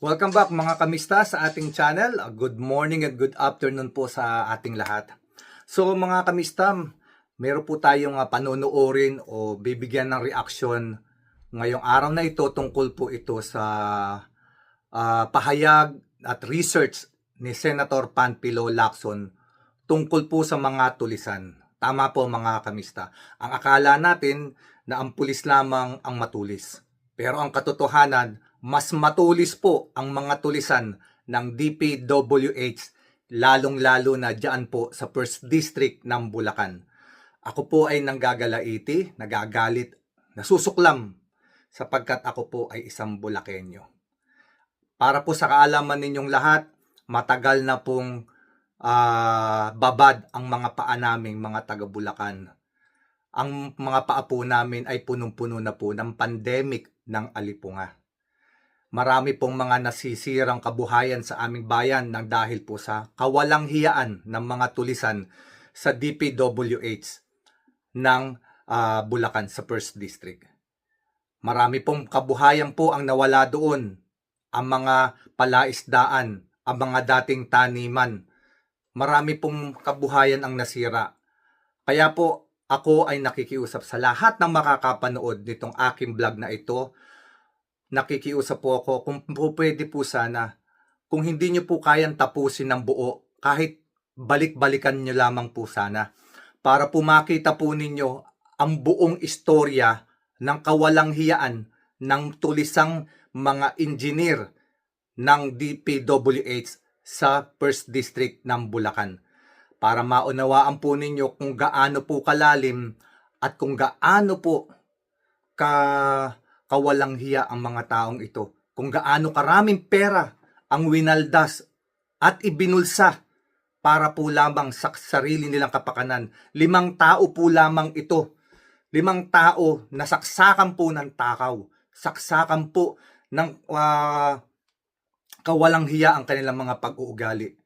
Welcome back mga kamista sa ating channel. Good morning and good afternoon po sa ating lahat. So mga kamista, meron po tayong panonoodin o bibigyan ng reaction ngayong araw na ito tungkol po ito sa pahayag at research ni Senator Panfilo Lacson tungkol po sa mga tulisan. Tama po mga kamista. Ang akala natin na ang pulis lamang ang matulis. Pero ang katotohanan, mas matulis po ang mga tulisan ng DPWH, lalong-lalo na dyan po sa 1st District ng Bulacan. Ako po ay nanggagalaiti, nagagalit, nasusuklam sapagkat ako po ay isang Bulakenyo. Para po sa kaalaman ninyong lahat, matagal na pong babad ang mga paa naming mga taga-Bulacan. Ang mga paa po namin ay punong-puno na po ng pandemic ng alipunga. Marami pong mga nasisirang kabuhayan sa aming bayan nang dahil po sa kawalang hiyaan ng mga tulisan sa DPWH ng Bulacan sa 1st District. Marami pong kabuhayan po ang nawala doon. Ang mga palaisdaan, ang mga dating taniman. Marami pong kabuhayan ang nasira. Kaya po ako ay nakikiusap sa lahat ng makakapanood nitong aking vlog na ito. Nakikiusap po ako kung po pwede po sana, kung hindi nyo po kayang tapusin ng buo, kahit balik-balikan nyo lamang po sana, para po makita po ninyo ang buong istorya ng kawalang hiyaan ng tulisang mga engineer ng DPWH sa 1st District ng Bulacan. Para maunawaan po ninyo kung gaano po kalalim at kung gaano po kawalang hiya ang mga taong ito. Kung gaano karaming pera ang winaldas at ibinulsa para po lamang sa sarili nilang kapakanan. 5 tao po lamang ito. 5 tao na saksakan po ng takaw. Saksakan po ng kawalang hiya ang kanilang mga pag-uugali.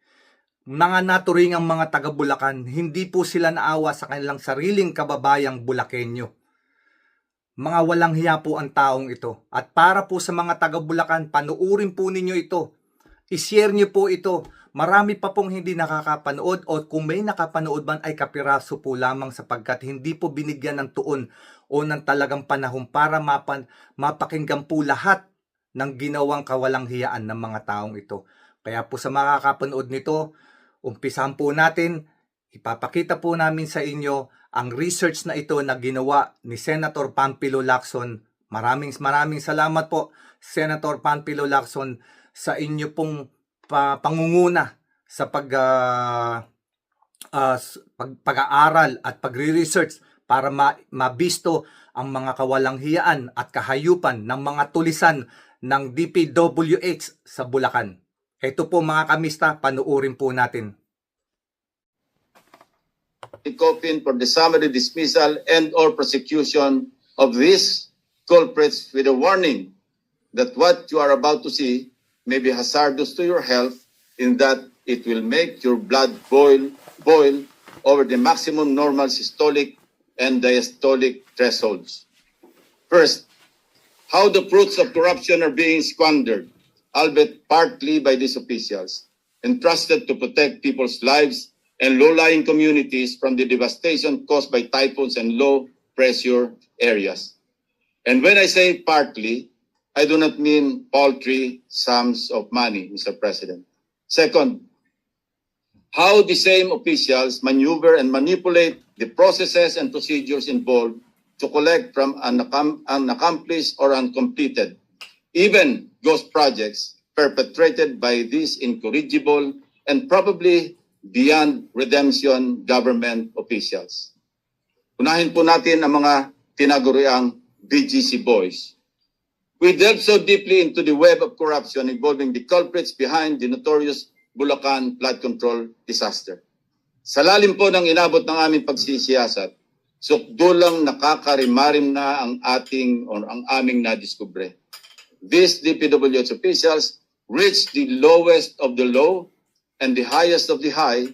Mga naturingang mga taga-Bulacan, hindi po sila naawa sa kanilang sariling kababayang Bulakenyo. Mga walang hiya po ang taong ito. At para po sa mga taga-Bulacan, panuurin po ninyo ito. I-share nyo po ito. Marami pa pong hindi nakakapanood o kung may nakapanood man ay kapiraso po lamang sapagkat hindi po binigyan ng tuon o ng talagang panahon para mapakinggan po lahat ng ginawang kawalang hiyaan ng mga taong ito. Kaya po sa makakapanood nito, umpisahan po natin, ipapakita po namin sa inyo ang research na ito na ginawa ni Senator Panfilo Lacson. Maraming salamat po, Senator Panfilo Lacson, sa inyo pong pangunguna sa pag-aaral at pagre-research para mabisto ang mga kawalang hiyaan at kahayupan ng mga tulisan ng DPWH sa Bulacan. Ito po mga kamista, panuurin po natin. Coffin for the summary dismissal and or prosecution of these culprits with a warning that what you are about to see may be hazardous to your health in that it will make your blood boil over the maximum normal systolic and diastolic thresholds. First, how the fruits of corruption are being squandered, albeit partly by these officials, entrusted to protect people's lives and low-lying communities from the devastation caused by typhoons and low-pressure areas. And when I say partly, I do not mean paltry sums of money, Mr. President. Second, how the same officials maneuver and manipulate the processes and procedures involved to collect from unaccomplished or uncompleted, even ghost projects perpetrated by these incorrigible and probably beyond redemption government officials. Unahin po natin ang mga tinaguriang BGC boys. We delve so deeply into the web of corruption involving the culprits behind the notorious Bulacan flood control disaster. Sa lalim po ng inabot ng aming pagsisiyasat, sukdulang nakakarimarim na ang aming nadiskubre. These DPWH officials reached the lowest of the low and the highest of the high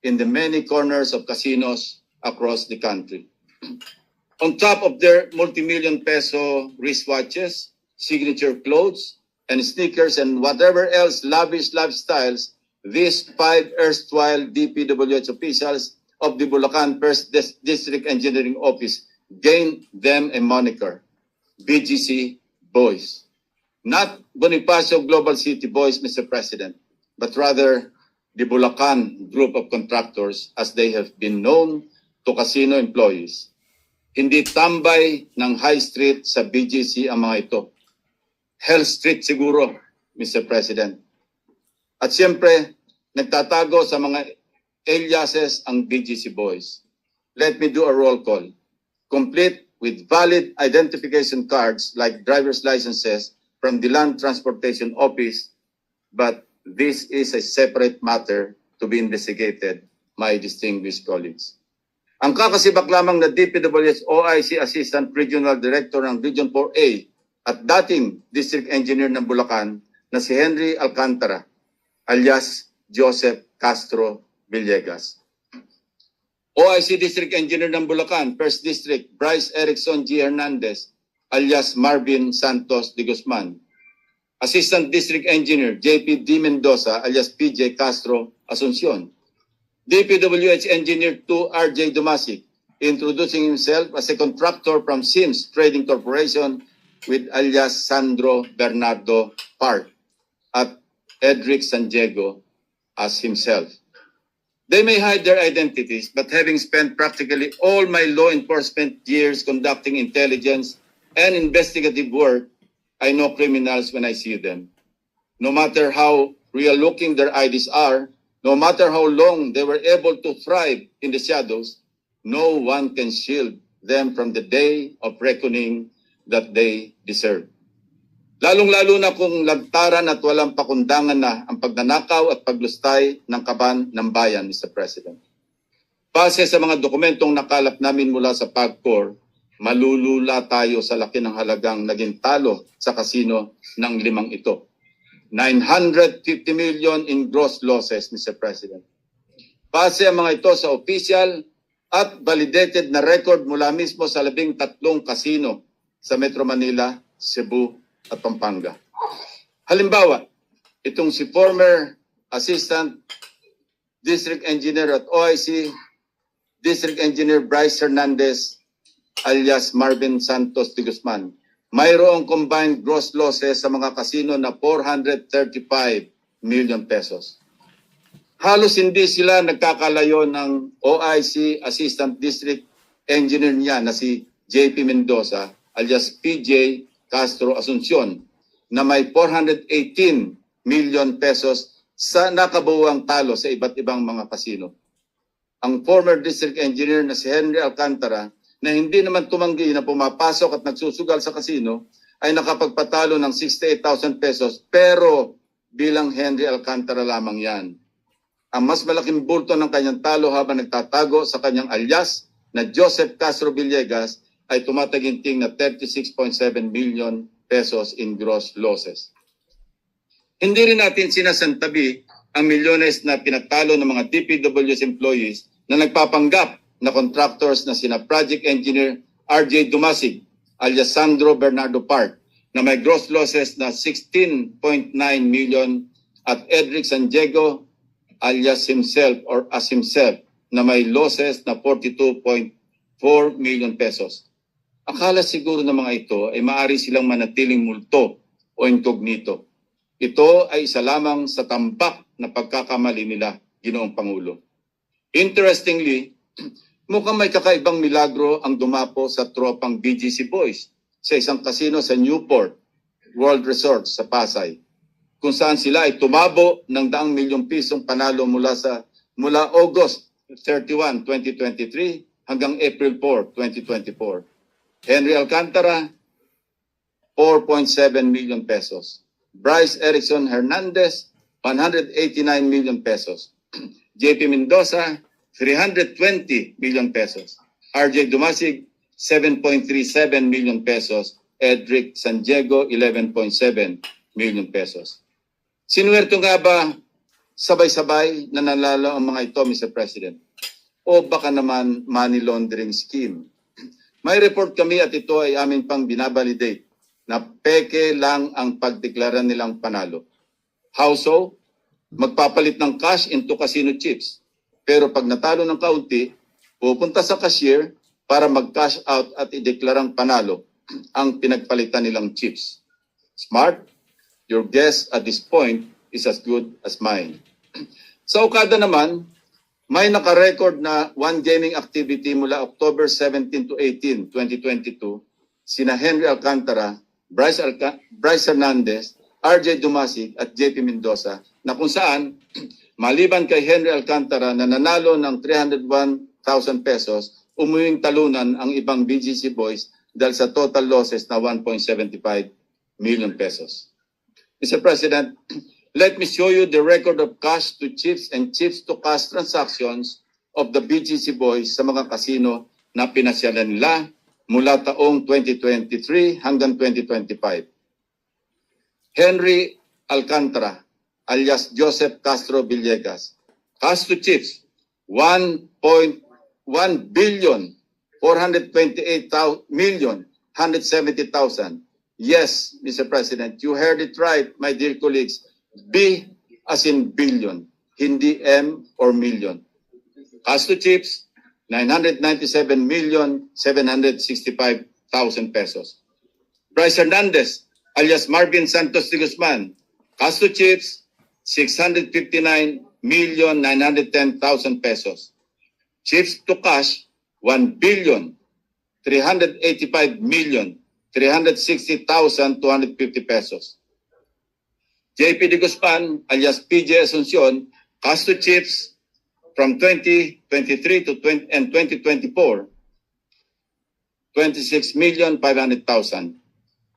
in the many corners of casinos across the country. On top of their multi-million peso wristwatches, signature clothes, and sneakers and whatever else lavish lifestyles these 5 erstwhile DPWH officials of the Bulacan First District Engineering Office gained them a moniker, BGC Boys. Not Bonifacio Global City Boys, Mr. President, but rather the Bulacan group of contractors as they have been known to casino employees. Hindi tambay ng High Street sa BGC ang mga ito. Hell Street siguro, Mr. President. At siyempre, nagtatago sa mga aliases ang BGC Boys. Let me do a roll call. Complete with valid identification cards like driver's licenses from the Land Transportation Office, but this is a separate matter to be investigated, my distinguished colleagues. Ang kakasibak lamang na DPWH OIC Assistant Regional Director ng Region 4A at dating District Engineer ng Bulacan na si Henry Alcantara, alias Joseph Castro Villegas. OIC District Engineer ng Bulacan, First District, Bryce Erickson G. Hernandez, alias Marvin Santos de Guzman. Assistant District Engineer, JP D. Mendoza, alias PJ Castro Asuncion. DPWH Engineer 2, RJ Dumasic, introducing himself as a contractor from Sims Trading Corporation with alias Sandro Bernardo Park at Edric San Diego as himself. They may hide their identities, but having spent practically all my law enforcement years conducting intelligence and investigative work, I know criminals when I see them. No matter how real-looking their IDs are, no matter how long they were able to thrive in the shadows, no one can shield them from the day of reckoning that they deserve. Lalong-lalo na kung lagtaran at walang pakundangan na ang pagnanakaw at paglustay ng kaban ng bayan, Mr. President. Base sa mga dokumentong nakalap namin mula sa PAGCOR, malulula tayo sa laki ng halagang naging talo sa kasino ng 5 ito. 950 million in gross losses, Mr. President. Base ang mga ito sa official at validated na record mula mismo sa 13 kasino sa Metro Manila, Cebu at Pampanga. Halimbawa, itong si former Assistant District Engineer at OIC, District Engineer Bryce Hernandez, alias Marvin Santos de Guzman, mayroong combined gross losses sa mga kasino na 435 million pesos. Halos hindi sila nagkakalayo ng OIC Assistant District Engineer niya na si JP Mendoza, alias PJ Castro Asuncion, na may 418 million pesos sa nakabuwang talo sa iba't ibang mga kasino. Ang former District Engineer na si Henry Alcantara, na hindi naman tumanggi na pumapasok at nagsusugal sa kasino, ay nakapagpatalo ng 68,000 pesos, pero bilang Henry Alcantara lamang yan. Ang mas malaking bulto ng kanyang talo habang nagtatago sa kanyang alias na Joseph Castro Villegas ay tumataginting na 36.7 million pesos in gross losses. Hindi rin natin sinasantabi ang milyones na pinatalo ng mga DPWH employees na nagpapanggap na contractors na sina Project Engineer RJ Dumasig, alias Sandro Bernardo Park, na may gross losses na 16.9 million at Edric San Diego, alias himself or as himself, na may losses na 42.4 million pesos. Akala siguro ng mga ito ay maaari silang manatiling multo o incognito. Ito ay isa lamang sa tambak na pagkakamali nila, Ginoong Pangulo. Interestingly, mukhang may kakaibang milagro ang dumapo sa tropang BGC Boys sa isang kasino sa Newport World Resort sa Pasay, kung saan sila ay tumabo ng 100 milyong pisong panalo mula August 31, 2023 hanggang April 4, 2024. Henry Alcantara, 4.7 million pesos. Bryce Erickson Hernandez, 189 million pesos. JP Mendoza, 320 million pesos. RJ Dumasig, 7.37 million pesos. Edric San Diego, 11.7 million pesos. Sinuwerto nga ba sabay-sabay na nanalo ang mga ito, Mr. President? O baka naman money laundering scheme? May report kami at ito ay amin pang binabalidate na peke lang ang pagdeklara nilang panalo. How so? Magpapalit ng cash into casino chips. Pero pag natalo ng kaunti, pupunta sa cashier para mag-cash out at ideklarang panalo ang pinagpalitan nilang chips. Smart? Your guess at this point is as good as mine. Sa Okada naman, may naka-record na one gaming activity mula October 17 to 18, 2022, sina Henry Alcantara, Bryce Hernandez, RJ Dumasig at JP Mendoza, na kung saan, maliban kay Henry Alcantara na nanalo ng 301,000 pesos, umuwing talunan ang ibang BGC boys dahil sa total losses na 1.75 million pesos. Mr. President, let me show you the record of cash to chips and chips to cash transactions of the BGC boys sa mga kasino na pinasyalan nila mula taong 2023 hanggang 2025. Henry Alcantara, alias Joseph Castro Villegas, cash to chips, 1.1 billion 428,170,000. Yes, Mr. President, you heard it right, my dear colleagues. B as in billion, hindi M or million. Cash to chips, 997,765,000 pesos. Bryce Hernandez, alias Marvin Santos de Guzman, cash to chips, 659,910,000 pesos. Chips to cash, 1,385,360,250 pesos. JP de Guzman, alias PJ Asuncion, cash to chips from 2023 to 2024, 26,500,000.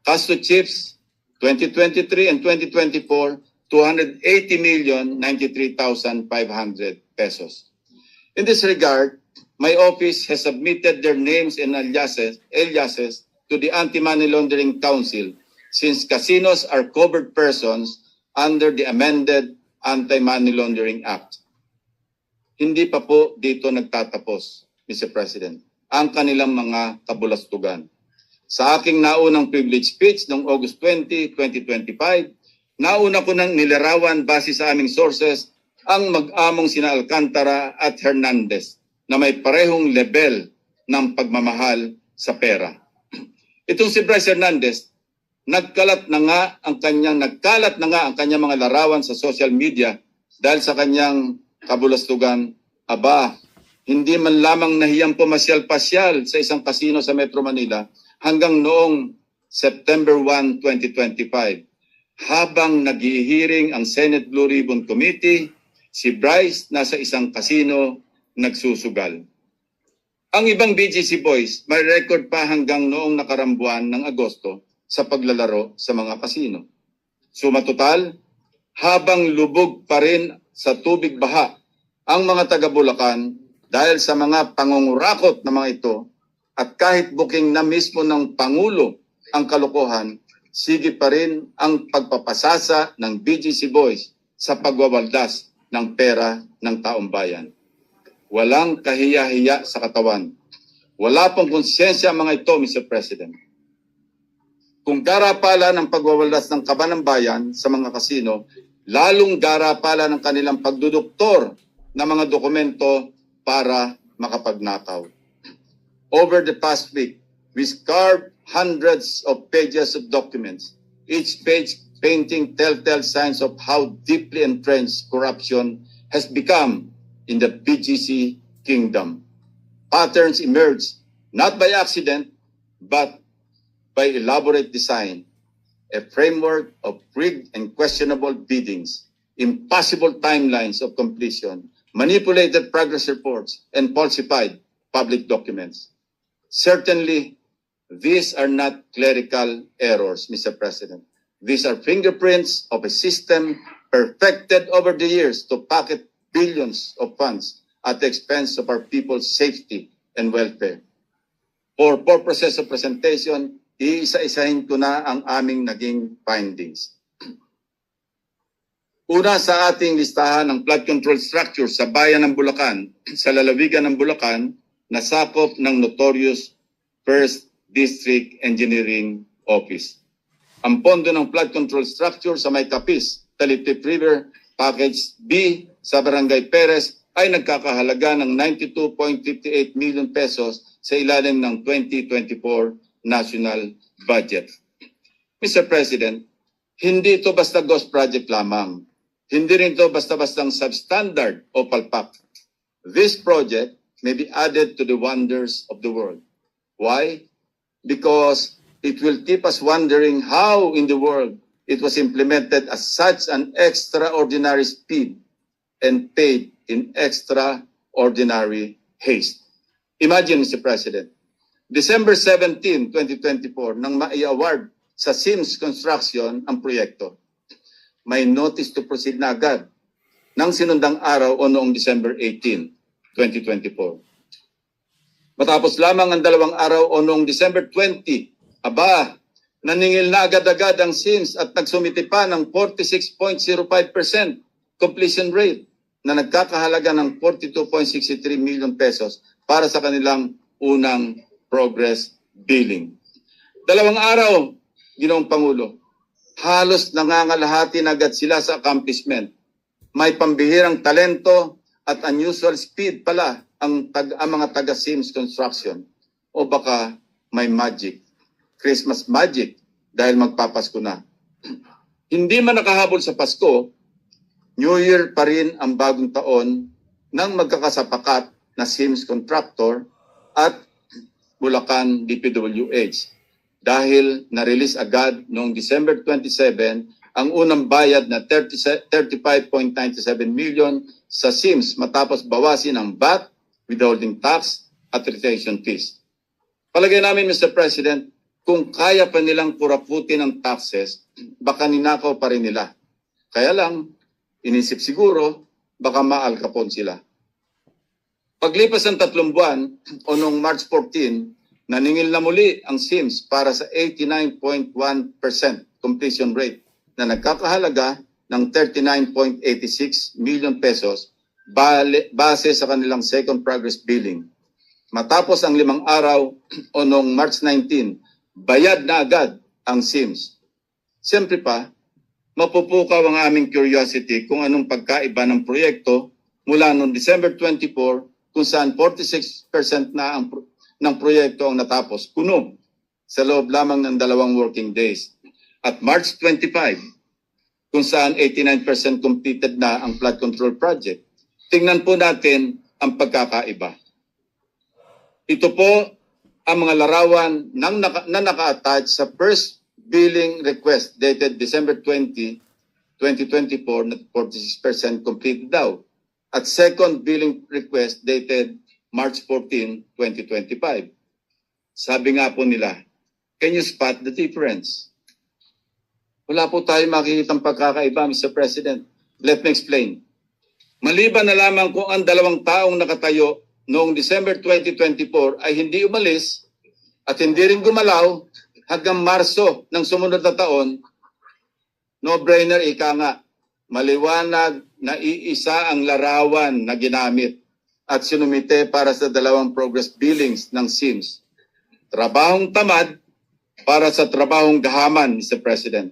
Cash to chips, 2023 and 2024, 280,093,500 pesos. In this regard, my office has submitted their names and aliases to the Anti-Money Laundering Council since casinos are covered persons under the amended Anti-Money Laundering Act. Hindi pa po dito nagtatapos, Mr. President, ang kanilang mga kabulastugan. Sa aking naunang privilege speech noong August 20, 2025, nauna ko nang nilarawan base sa aming sources ang mag-among sina Alcantara at Hernandez na may parehong level ng pagmamahal sa pera. Itong si Bryce Hernandez, nagkalat na nga ang kanyang mga larawan sa social media dahil sa kanyang kabulastugan. Aba, hindi man lamang nahiyang pumasyal-pasyal sa isang kasino sa Metro Manila hanggang noong September 1, 2025. Habang nag-i-hearing ang Senate Blue Ribbon Committee, si Bryce nasa isang kasino nagsusugal. Ang ibang BGC boys may record pa hanggang noong nakarambuan ng Agosto sa paglalaro sa mga kasino. Sumatotal, habang lubog pa rin sa tubig baha ang mga taga-Bulacan dahil sa mga pangungurakot na mga ito at kahit booking na mismo ng Pangulo ang kalokohan, sige pa rin ang pagpapasasa ng BGC boys sa pagwawaldas ng pera ng taong bayan. Walang kahiya-hiya sa katawan. Wala pong konsyensya ang mga ito, Mr. President. Kung garapala ng pagwawaldas ng kaban ng bayan sa mga kasino, lalong garapala ng kanilang pagduduktor ng mga dokumento para makapagnakaw. Over the past week, we scoured hundreds of pages of documents, each page painting telltale signs of how deeply entrenched corruption has become in the BGC kingdom. Patterns emerge not by accident, but by elaborate design, a framework of rigged and questionable biddings, impossible timelines of completion, manipulated progress reports, and falsified public documents. Certainly, these are not clerical errors, Mr. President. These are fingerprints of a system perfected over the years to pocket billions of funds at the expense of our people's safety and welfare. For purposes of presentation, iisa-isahin ko na ang aming naging findings. Una sa ating listahan ng flood control structure sa bayan ng Bulacan, sa lalawigan ng Bulacan, na sakop ng notorious 1st District Engineering Office. Ang pondo ng flood control structure sa May Capiz, Talitip River, Package B sa Barangay Perez ay nagkakahalaga ng 92.58 million pesos sa ilalim ng 2024 national budget. Mr. President, hindi ito basta ghost project lamang. Hindi rin ito basta-bastang substandard o palpak. This project may be added to the wonders of the world. Why? Because it will keep us wondering how in the world it was implemented at such an extraordinary speed and paid in extraordinary haste. Imagine, Mr. President, December 17, 2024, nang mai-award sa Sims Construction ang proyekto. May notice to proceed na agad ng sinundang araw o noong December 18, 2024. Matapos lamang ang 2 araw o noong December 20, naningil na agad-agad ang Sims at nagsumiti pa ng 46.05% completion rate na nagkakahalaga ng 42.63 million pesos para sa kanilang unang progress billing. 2 araw, Ginoong Pangulo, halos nangangalahati na agad sila sa accomplishment. May pambihirang talento at unusual speed pala ang mga taga-Sims Construction. O baka may magic, Christmas magic, dahil magpapasko na. Hindi man nakahabol sa Pasko, New Year pa rin ang bagong taon ng magkakasapakat na Sims Contractor at Bulacan DPWH. Dahil na-release agad noong December 27 ang unang bayad na 35.97 million sa Sims matapos bawasin ang VAT, withholding tax at retention fees. Palagay namin, Mr. President, kung kaya pa nilang kuraputin ang taxes, baka ninakaw pa rin nila. Kaya lang, inisip siguro, baka maalkapon sila. Paglipas ng 3 buwan, o noong March 14, naningil na muli ang Sims para sa 89.1% completion rate na nagkakahalaga ng 39.86 million pesos base sa kanilang second progress billing. Matapos ang 5 araw o noong March 19, bayad na agad ang Sims. Siyempre pa, mapupukaw ang aming curiosity kung anong pagkaiba ng proyekto mula noong December 24 kung saan 46% na ng proyekto ang natapos kuno sa loob lamang ng 2 working days. At March 25, kung saan 89% completed na ang flood control project. Tingnan po natin ang pagkakaiba. Ito po ang mga larawan na naka-attach sa first billing request dated December 20, 2024 na 46% completed daw. At second billing request dated March 14, 2025. Sabi nga po nila, can you spot the difference? Wala po tayo makikitang pagkakaiba, Mr. President. Let me explain. Maliban na lamang kung ang 2 taong nakatayo noong December 2024 ay hindi umalis at hindi rin gumalaw hanggang Marso ng sumunod na taon, no-brainer ika nga, maliwanag na iisa ang larawan na ginamit at sinumite para sa 2 progress billings ng Sims. Trabahong tamad para sa trabahong gahaman, Mr. President.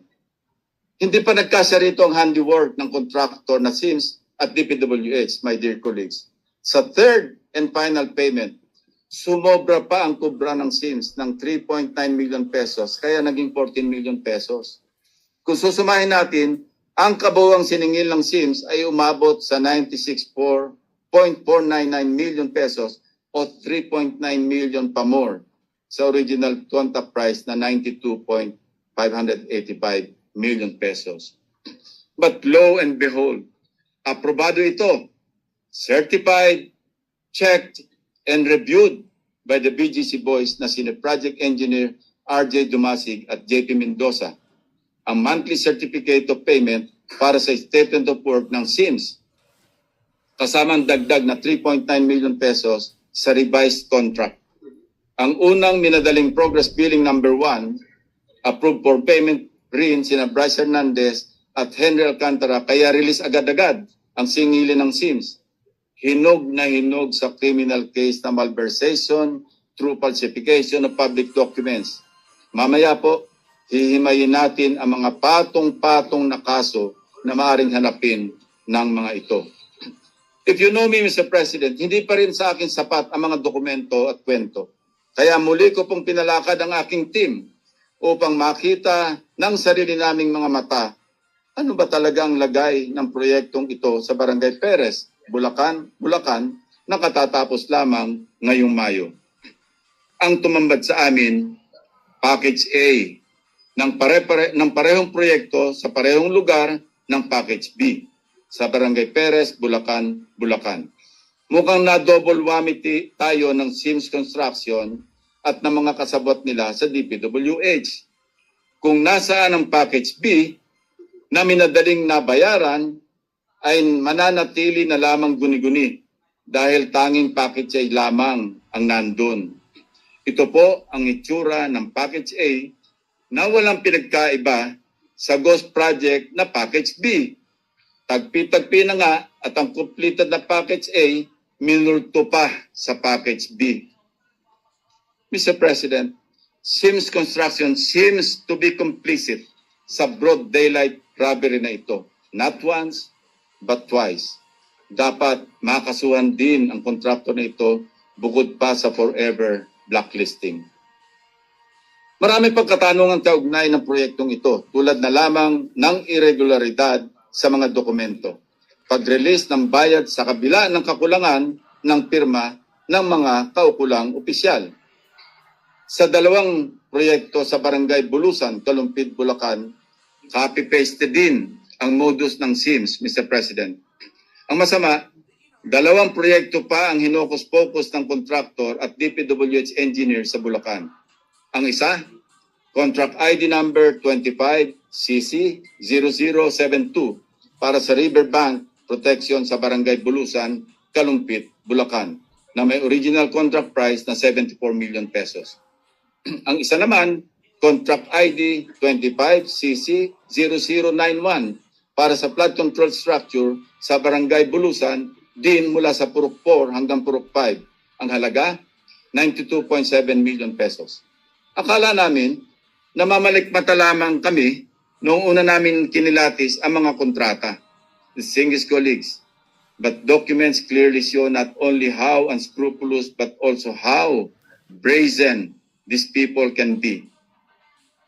Hindi pa nagkasya rito ang handiwork ng contractor na Sims at DPWH, my dear colleagues. Sa third and final payment, sumobra pa ang kubra ng Sims ng 3.9 million pesos, kaya naging 14 million pesos. Kung susumahin natin, ang kabuuang siningil ng Sims ay umabot sa 96.499 million pesos o 3.9 million pa more sa original contract price na 92.585 million pesos. But lo and behold, aprobado ito, certified, checked, and reviewed by the BGC boys na sina Project Engineer RJ Dumasig at JP Mendoza. Ang monthly certificate of payment para sa statement of work ng Sims, kasamang dagdag na 3.9 million pesos sa revised contract. Ang unang minadaling progress billing number 1, approved for payment rin sina Bryce Hernandez at Henry Alcantara, kaya release agad-agad ang singilin ng Sims. Hinog na hinog sa criminal case na malversation through falsification of public documents. Mamaya po, hihimayin natin ang mga patong-patong na kaso na maaaring hanapin ng mga ito. If you know me, Mr. President, hindi pa rin sa akin sapat ang mga dokumento at kwento. Kaya muli ko pong pinalakad ang aking team upang makita ng sarili naming mga mata ano ba talaga ang lagay ng proyektong ito sa Barangay Perez, Bulacan, na katatapos lamang ngayong Mayo. Ang tumambad sa amin, Package A, ng parehong proyekto sa parehong lugar ng Package B sa Barangay Perez, Bulacan. Mukhang na-double whammy tayo ng Sims Construction at ng mga kasabot nila sa DPWH. Kung nasaan ang Package B na minadaling nabayaran, ay mananatili na lamang guni-guni dahil tanging package A lamang ang nandun. Ito po ang itsura ng Package A na walang pinagkaiba sa Ghost Project na Package B. Tagpi-tagpi na nga at ang completed na Package A minulto pa sa Package B. Mr. President, Sims Construction seems to be complicit sa broad daylight robbery na ito. Not once, but twice. Dapat makasuhan din ang kontraktor na ito bukod pa sa forever blacklisting. Marami pang katanungan kaugnay ng proyektong ito tulad na lamang ng irregularidad sa mga dokumento. Pag-release ng bayad sa kabila ng kakulangan ng pirma ng mga kaukulang opisyal. Sa dalawang proyekto sa Barangay Bulusan, Kalumpit, Bulacan, copy-paste din ang modus ng Sims, Mr. President. Ang masama, dalawang proyekto pa ang hinokus-pokus ng kontraktor at DPWH engineer sa Bulacan. Ang isa, Contract ID number 25CC0072 para sa Riverbank Protection sa Barangay Bulusan, Kalumpit, Bulacan, na may original contract price na 74 million pesos. Ang isa naman, Contract ID 25CC0091 para sa flood control structure sa Barangay Bulusan, din mula sa Purok 4 hanggang Purok 5. Ang halaga, 92.7 million pesos. Akala namin, namamalikmata lamang kami noong una namin kinilatis ang mga kontrata, the Singis colleagues. But documents clearly show not only how unscrupulous but also how brazen these people can be.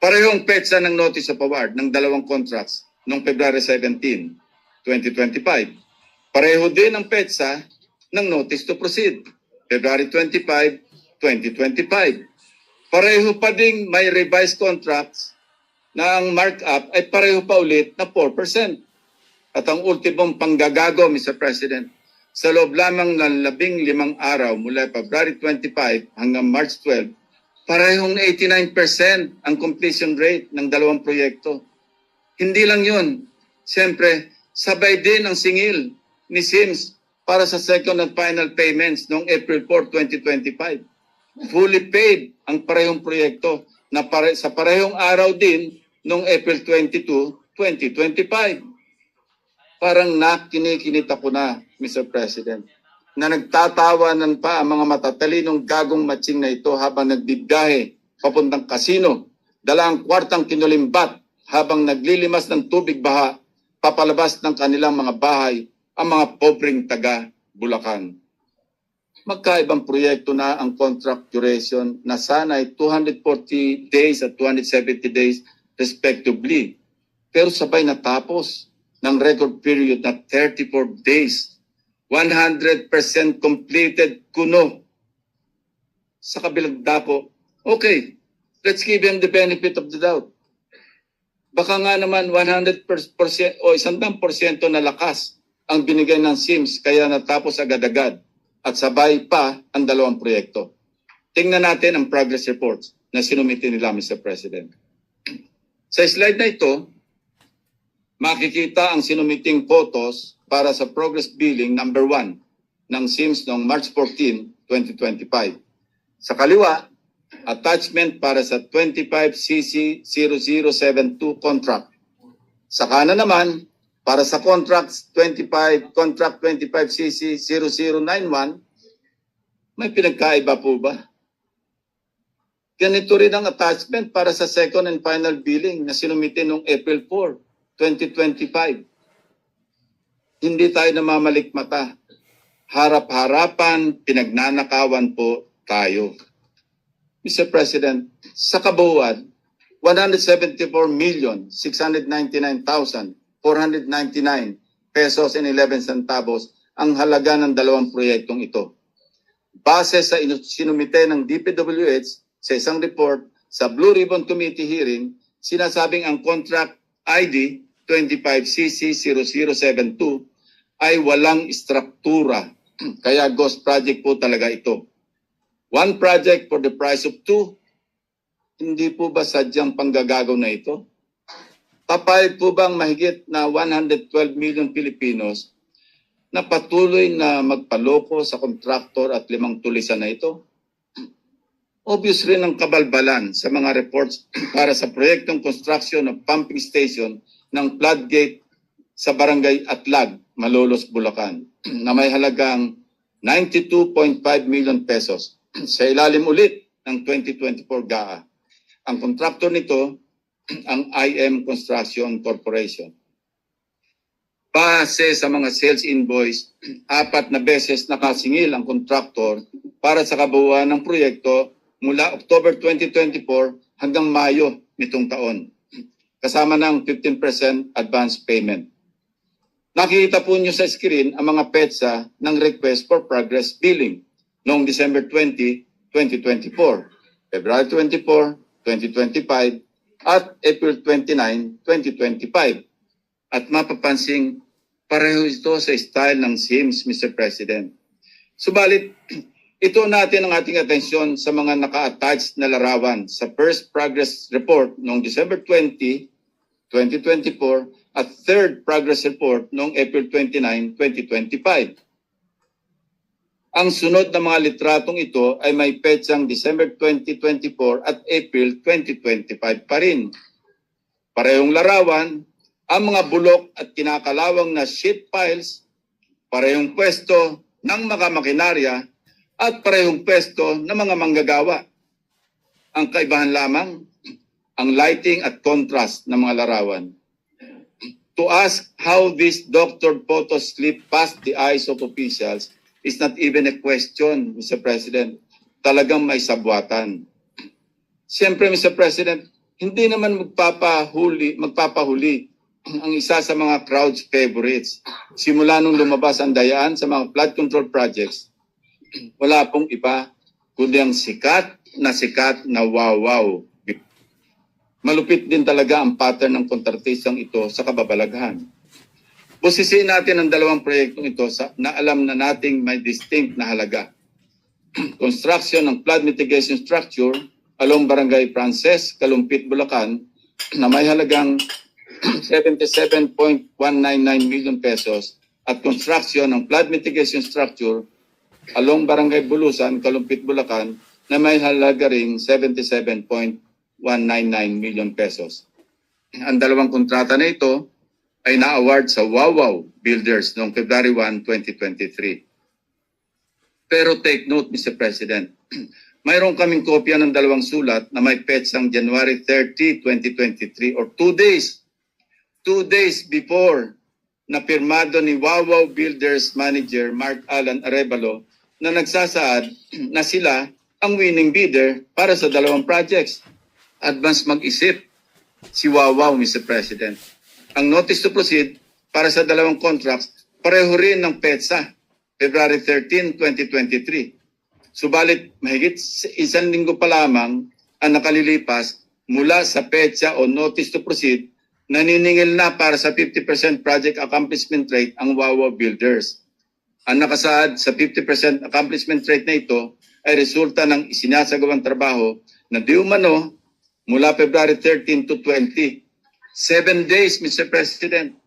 Parehong petsa ng notice of award ng dalawang contracts noong February 17, 2025. Pareho din ang petsa ng notice to proceed, February 25, 2025. Pareho pa ding may revised contracts na ang markup ay pareho pa ulit na 4%. At ang ultimong panggagago, Mr. President, sa loob lamang ng 15 araw mula February 25 hanggang March 12, parehong 89% ang completion rate ng dalawang proyekto. Hindi lang yun. Siyempre, sabay din ang singil ni Sims para sa second and final payments noong April 4, 2025. Fully paid ang parehong proyekto na sa parehong araw din noong April 22, 2025. Parang nakinikinita ko na, Mr. President, na nagtatawanan pa ang mga matatalinong gagong matching na ito habang nagbibiyahe papuntang kasino, dala ang kwartang kinulimbat habang naglilimas ng tubig baha papalabas ng kanilang mga bahay ang mga pobreng taga Bulacan. Magkaibang proyekto na ang contract duration na sana ay 240 days at 270 days respectively. Pero sabay natapos ng record period na 34 days. 100% completed kuno. Sa kabilang dako, okay, let's give him the benefit of the doubt. Baka nga naman 100% o 100% na lakas ang binigay ng Sims kaya natapos agad-agad at sabay pa ang dalawang proyekto. Tingnan natin ang progress reports na sinumiti nila, Mr. President. Sa slide na ito, makikita ang sinumiting photos para sa progress billing number 1 ng Sims noong March 14, 2025. Sa kaliwa, attachment para sa 25CC0072 contract. Sa kanan naman, para sa contract 25CC0091, may pinagkaiba po ba? Ganito rin ang attachment para sa second and final billing na sinumite noong April 4, 2025. Hindi tayo namamalikmata. Harap-harapan, pinagnanakawan po tayo. Mr. President, sa kabuuan, 174,699,499 pesos and 11 centavos ang halaga ng dalawang proyektong ito. Base sa sinumite ng DPWH sa isang report sa Blue Ribbon Committee hearing, sinasabing ang contract ID 25CC0072 ay walang struktura. Kaya ghost project po talaga ito. One project for the price of two. Hindi po ba sadyang panggagago na ito? Papayag po bang mahigit na 112 million Filipinos na patuloy na magpaloko sa kontraktor at 5 tulisan na ito? Obvious rin ang kabalbalan sa mga reports para sa proyektong construction of pumping station ng floodgate sa Barangay Atlag, Malolos, Bulacan na may halagang 92.5 million pesos sa ilalim ulit ng 2024 GAA. Ang kontraktor nito, ang IM Construction Corporation. Base sa mga sales invoice, 4 na beses nakasingil ang kontraktor para sa kabuuan ng proyekto mula October 2024 hanggang Mayo nitong taon, kasama ng 15% advance payment. Nakikita po niyo sa screen ang mga petsa ng request for progress billing noong December 20, 2024, February 24, 2025, at April 29, 2025. At mapapansing pareho ito sa style ng SIMS, Mr. President. Subalit, ito natin ang ating atensyon sa mga naka-attached na larawan sa first progress report noong December 20, 2024 at third progress report noong April 29, 2025. Ang sunod na mga litratong ito ay may petsang December 2024 at April 2025 pa rin. Parehong larawan, ang mga bulok at kinakalawang na sheet piles, parehong pwesto ng mga makinarya at parehong pwesto ng mga manggagawa. Ang kaibahan lamang, ang lighting at contrast ng mga larawan. To ask how this doctored photos slip past the eyes of officials is not even a question, Mr. President. Talagang may sabwatan. Siyempre, Mr. President, hindi naman magpapahuli ang isa sa mga crowd's favorites. Simula nung lumabas ang dayaan sa mga flood control projects, wala pong iba kundi ang sikat na wow. Malupit din talaga ang pattern ng kontratistang ito sa kababalaghan. Busisiin natin ang dalawang proyektong ito na alam na nating may distinct na halaga. Construction ng flood mitigation structure along Barangay Frances, Kalumpit, Bulacan na may halagang 77.199 million pesos at construction ng flood mitigation structure along Barangay Bulusan, Kalumpit, Bulacan na may halaga ring 77.199 million pesos. Ang dalawang kontrata na ito ay na-award sa Wawaw Builders noong February 1, 2023. Pero take note, Mr. President, mayroon kaming kopya ng dalawang sulat na may petsang January 30, 2023 or 2 days before na pirmado ni Wawaw Builders Manager Mark Alan Arevalo na nagsasaad na sila ang winning bidder para sa dalawang projects. Advance mag-isip si Wawaw, Mr. President. Ang notice to proceed para sa dalawang contracts, pareho rin ng petsa, February 13, 2023. Subalit, mahigit 1 linggo pa lamang ang nakalilipas mula sa petsa o notice to proceed, naniningil na para sa 50% project accomplishment rate ang Wawaw Builders. Ang nakasaad sa 50% accomplishment rate na ito ay resulta ng isinasagawang trabaho na di umano mula February 13 to 20. 7 days, Mr. President.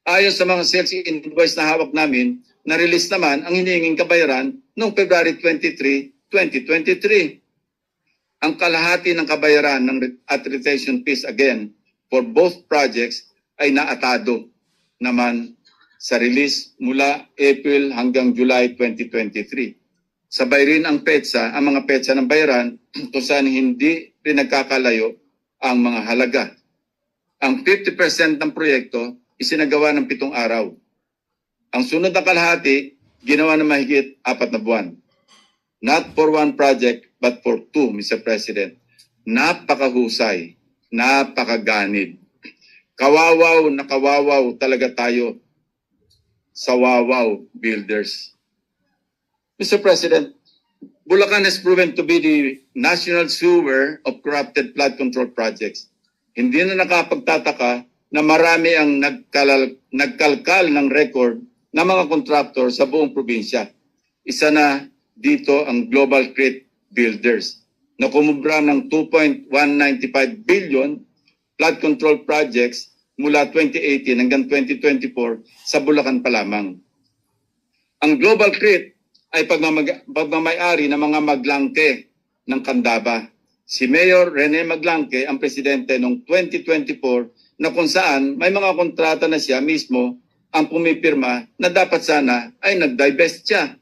Ayon sa mga sales invoice na hawak namin, na-release naman ang hinihinging kabayaran noong February 23, 2023. Ang kalahati ng kabayaran at retention fees again for both projects ay naatado naman sa release mula April hanggang July 2023. sabay rin ang mga petsa ng bayaran kung saan hindi rin nagkakalayo ang mga halaga. Ang 50% ng proyekto isinagawa ng 7 araw. Ang sunod na kalahati, ginawa ng mahigit 4 na buwan. Not for one project, but for 2, Mr. President. Napakahusay, napakaganid. Kawawaw na kawawaw talaga tayo sa Wawaw Builders. Mr. President, Bulacan has proven to be the national sewer of corrupted flood control projects. Hindi na nakapagtataka na marami ang nagkalkal ng record ng mga kontraktor sa buong probinsya. Isa na dito ang Global Creek Builders na kumubra ng 2.195 billion flood control projects mula 2018 hanggang 2024 sa Bulacan pa lamang. Ang Global Creek ay pagmamayari ng mga maglangke ng Candaba. Si Mayor Rene Maglangke ang presidente noong 2024 na kung saan may mga kontrata na siya mismo ang pumipirma na dapat sana ay nag-divest siya.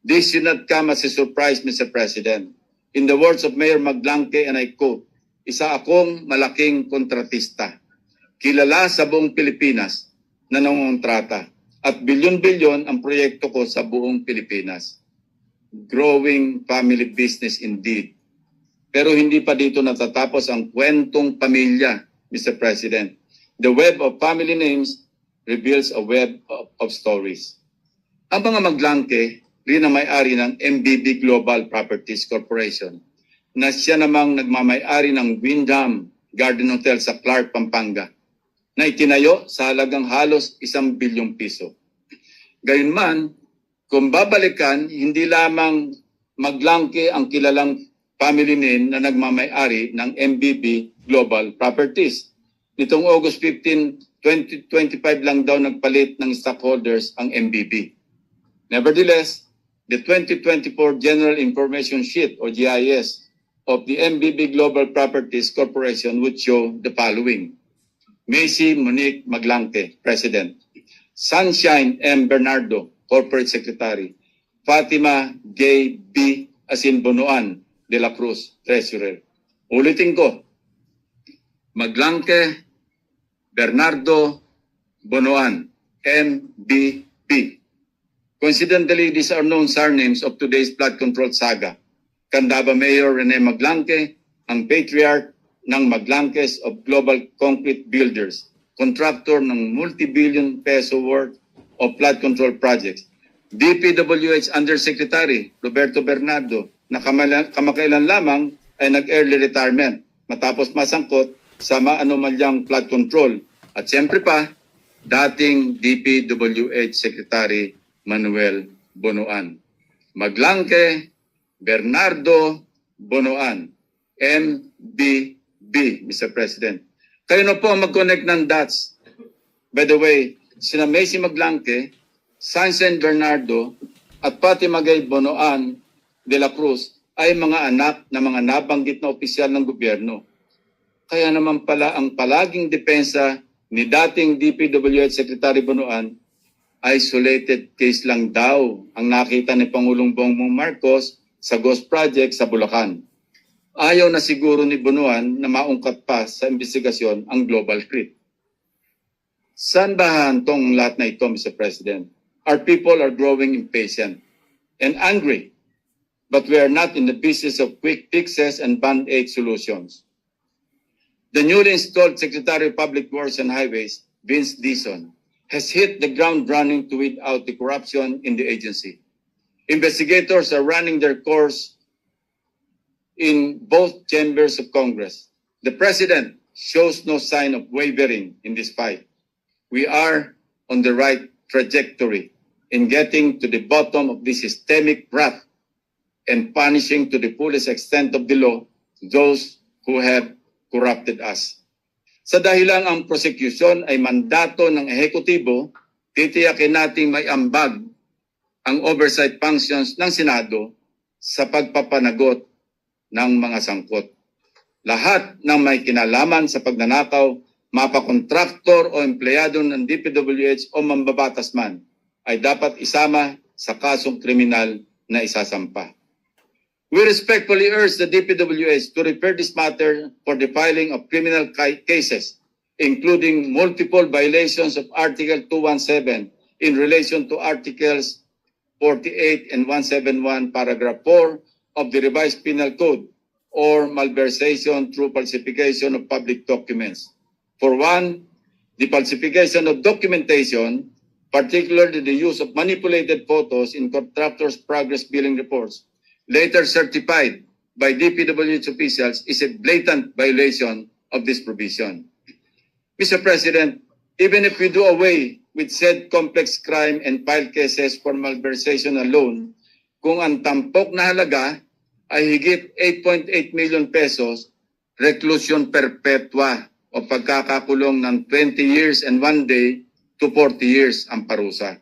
This should not come as a surprise, Mr. President. In the words of Mayor Maglangke, and I quote, "Isa akong malaking kontratista. Kilala sa buong Pilipinas na nangongontrata at bilyon-bilyon ang proyekto ko sa buong Pilipinas." Growing family business indeed. Pero hindi pa dito natatapos ang kwentong pamilya, Mr. President. The web of family names reveals a web of stories. Ang mga Maglangke rin ang may-ari ng MBB Global Properties Corporation na siya namang nagmamay-ari ng Windham Garden Hotel sa Clark, Pampanga na itinayo sa halagang halos 1 bilyong piso. Gayunman, kung babalikan, hindi lamang Maglangke ang kilalang family name na nagmamay-ari ng MBB Global Properties. Nitong August 15, 2025 lang daw nagpalit ng stockholders ang MBB. Nevertheless, the 2024 General Information Sheet o GIS of the MBB Global Properties Corporation would show the following. Macy Monique Maglangke, President. Sunshine M. Bernardo, Corporate Secretary. Fatima J. B. Asinbonoan de la Cruz, Treasurer. Ulitin ko. Maglangke, Bernardo, Bonoan, MBP. Coincidentally, these are known surnames of today's flood control saga. Candaba Mayor Rene Maglangke, ang patriarch ng Maglangkes of Global Concrete Builders, contractor ng multi-billion peso worth of flood control projects. DPWH Undersecretary Roberto Bernardo, na kamakailan lamang ay nag-early retirement matapos masangkot sa maanomalyang flood control. At siyempre pa, dating DPWH Secretary Manuel Bonoan. Maglangke, Bernardo, Bonoan, MBB, Mr. President. Kayo na po mag-connect ng dots. By the way, sina Macy Maglangke, Sunshine Bernardo, at Fatima Gay Bonoan de la Cruz ay mga anak na mga nabanggit na opisyal ng gobyerno. Kaya naman pala ang palaging depensa ni dating DPWH Secretary Bonoan, isolated case lang daw ang nakita ni Pangulong Bongbong Marcos sa Ghost Project sa Bulacan. Ayaw na siguro ni Bonoan na maungkat pa sa investigasyon ang Global Creek. Saan ba hantong lahat na ito, Mr. President? Our people are growing impatient and angry, but we are not in the business of quick fixes and band-aid solutions. The newly installed Secretary of Public Works and Highways, Vince Dizon, has hit the ground running to weed out the corruption in the agency. Investigators are running their course in both chambers of Congress. The President shows no sign of wavering in this fight. We are on the right trajectory in getting to the bottom of this systemic rot and punishing to the fullest extent of the law those who have corrupted us. Sa dahilang ang prosecution ay mandato ng ehekutibo, titiyakin nating may ambag ang oversight functions ng Senado sa pagpapanagot ng mga sangkot. Lahat ng may kinalaman sa pagnanakaw, mapakontraktor o empleyado ng DPWH o mambabatas man, ay dapat isama sa kasong kriminal na isasampa. We respectfully urge the DPWH to refer this matter for the filing of criminal cases, including multiple violations of Article 217 in relation to Articles 48 and 171, Paragraph 4 of the Revised Penal Code, or malversation through falsification of public documents. For one, the falsification of documentation, particularly the use of manipulated photos in contractors' progress billing reports, later certified by DPWH officials, is a blatant violation of this provision. Mr. President, even if we do away with said complex crime and file cases for malversation alone, kung ang tampok na halaga ay higit 8.8 million pesos, reclusion perpetua o pagkakakulong ng 20 years and 1 day to 40 years ang parusa.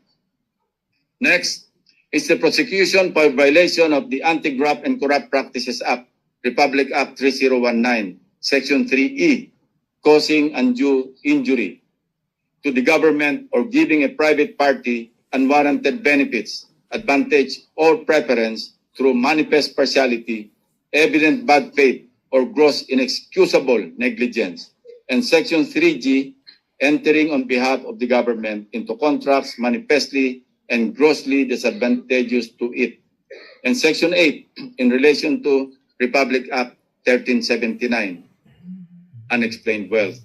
Next is the prosecution for violation of the Anti-Graft and Corrupt Practices Act, Republic Act 3019, Section 3E, causing undue injury to the government or giving a private party unwarranted benefits, advantage, or preference through manifest partiality, evident bad faith, or gross inexcusable negligence. And Section 3G, entering on behalf of the government into contracts manifestly and grossly disadvantageous to it. And Section 8, in relation to Republic Act 1379, unexplained wealth.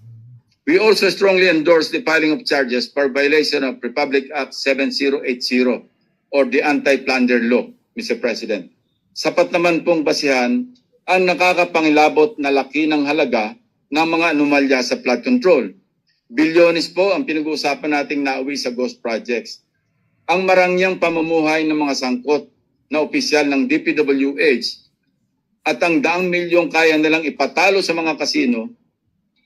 We also strongly endorse the filing of charges for violation of Republic Act 7080 or the Anti-Plunder Law, Mr. President. Sapat naman pong basihan ang nakakapangilabot na laki ng halaga ng mga anomalya sa flood control. Bilyones po ang pinag-uusapan nating nauwi sa ghost projects. Ang marangyang pamumuhay ng mga sangkot na opisyal ng DPWH at ang daang milyong kaya nilang ipatalo sa mga kasino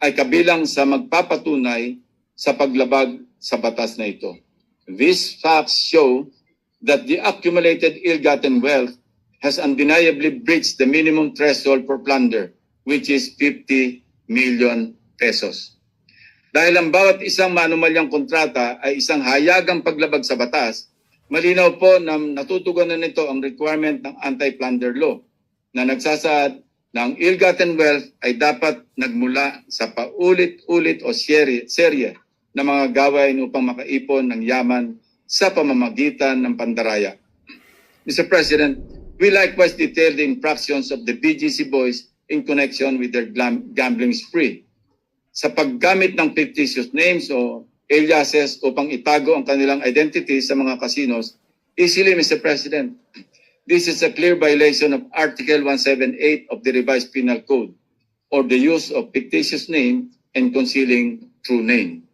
ay kabilang sa magpapatunay sa paglabag sa batas na ito. These facts show that the accumulated ill-gotten wealth has undeniably breached the minimum threshold for plunder, which is 50 million pesos. Dahil ang bawat isang manumalyang kontrata ay isang hayagang paglabag sa batas, malinaw po na natutugunan nito ang requirement ng Anti-Plunder Law na nagsasaad na ang ill-gotten wealth ay dapat nagmula sa paulit-ulit o serye na mga gawain upang makaipon ng yaman sa pamamagitan ng pandaraya. Mr. President, we likewise detailed the infractions of the BGC boys in connection with their gambling spree. Sa paggamit ng fictitious names o aliases upang itago ang kanilang identity sa mga casinos, easily, Mr. President, this is a clear violation of Article 178 of the Revised Penal Code, or the use of fictitious name and concealing true name.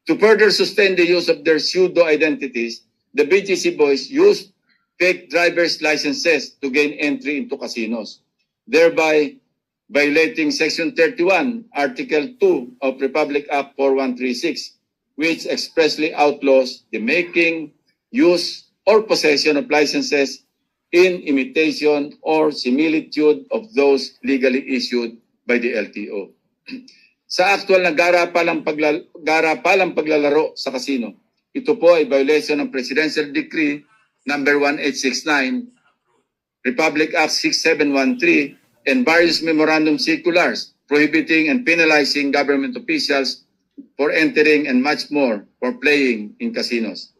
To further sustain the use of their pseudo-identities, the BGC boys used fake driver's licenses to gain entry into casinos, thereby violating Section 31, Article 2 of Republic Act 4136, which expressly outlaws the making, use, or possession of licenses in imitation or similitude of those legally issued by the LTO. Sa actual na garapalang paglalaro sa kasino, ito po ay violation ng Presidential Decree number 1869, Republic Act 6713, and various memorandum circulars prohibiting and penalizing government officials for entering and much more for playing in casinos.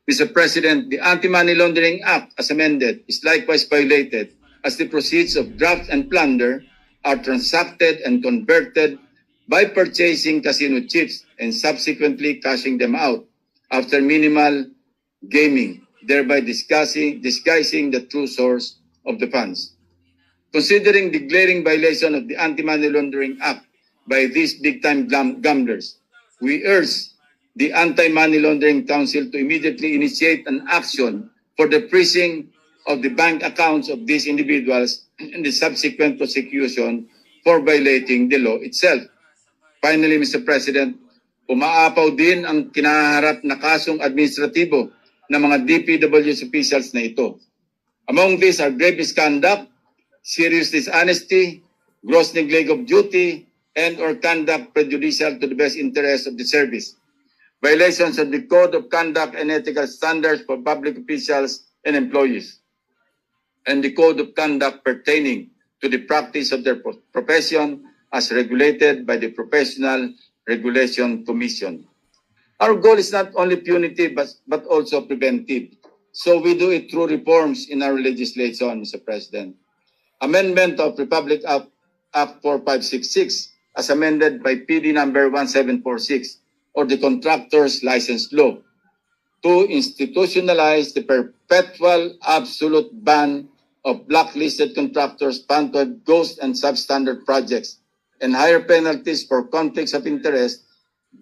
Mr. President, the Anti-Money Laundering Act as amended is likewise violated as the proceeds of graft and plunder are transacted and converted by purchasing casino chips and subsequently cashing them out after minimal gaming, thereby disguising the true source of the funds. Considering the glaring violation of the Anti-Money Laundering Act by these big-time gamblers, we urge the Anti-Money Laundering Council to immediately initiate an action for the freezing of the bank accounts of these individuals and the subsequent prosecution for violating the law itself. Finally, Mr. President, umaapaw din ang kinaharap na kasong administratibo ng mga DPWH officials na ito. Among these are grave misconduct, serious dishonesty, gross neglect of duty, and or conduct prejudicial to the best interest of the service, violations of the Code of Conduct and Ethical Standards for Public Officials and employees, and the code of conduct pertaining to the practice of their profession as regulated by the Professional Regulation Commission. Our goal is not only punitive but also preventive. So we do it through reforms in our legislation, Mr. President. Amendment of Republic Act 4566 as amended by PD number 1746 or the Contractors License Law to institutionalize the perpetual absolute ban of blacklisted contractors found to have ghost and substandard projects and higher penalties for conflicts of interest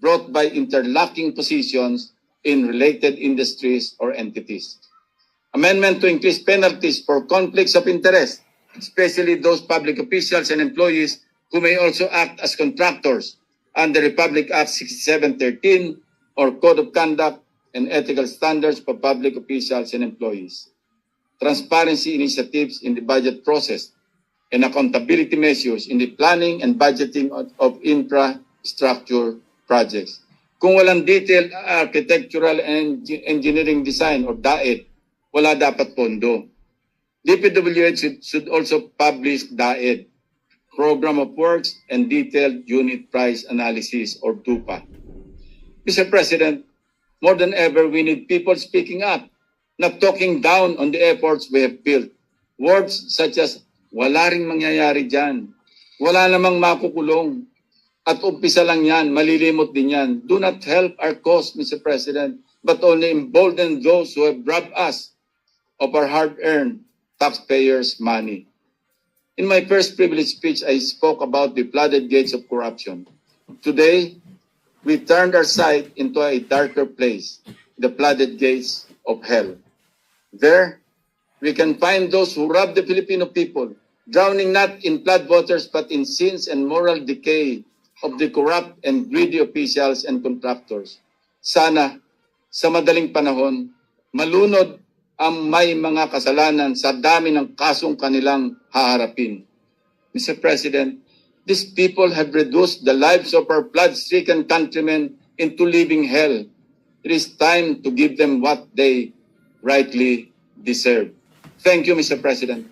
brought by interlocking positions in related industries or entities. Amendment to increase penalties for conflicts of interest, especially those public officials and employees who may also act as contractors under Republic Act 6713 or Code of Conduct and Ethical Standards for Public Officials and Employees. Transparency initiatives in the budget process and accountability measures in the planning and budgeting of infrastructure projects. Kung walang detailed architectural and engineering design or DAED, wala dapat pondo. DPWH should also publish DAED, Program of Works and Detailed Unit Price Analysis or DUPA. Mr. President, more than ever, we need people speaking up, not talking down on the efforts we have built. Words such as, wala ring mangyayari dyan, wala namang makukulong, at umpisa lang yan, malilimot din yan, do not help our cause, Mr. President, but only embolden those who have robbed us of our hard-earned taxpayers' money. In my first privileged speech, I spoke about the flooded gates of corruption. Today, we turned our sight into a darker place, the flooded gates of hell. There, we can find those who rob the Filipino people, drowning not in flood waters but in sins and moral decay of the corrupt and greedy officials and contractors. Sana, sa madaling panahon, malunod ang may mga kasalanan sa dami ng kasong kanilang haharapin. Mr. President, these people have reduced the lives of our flood-stricken countrymen into living hell. It is time to give them what they rightly deserve. Thank you, Mr. President.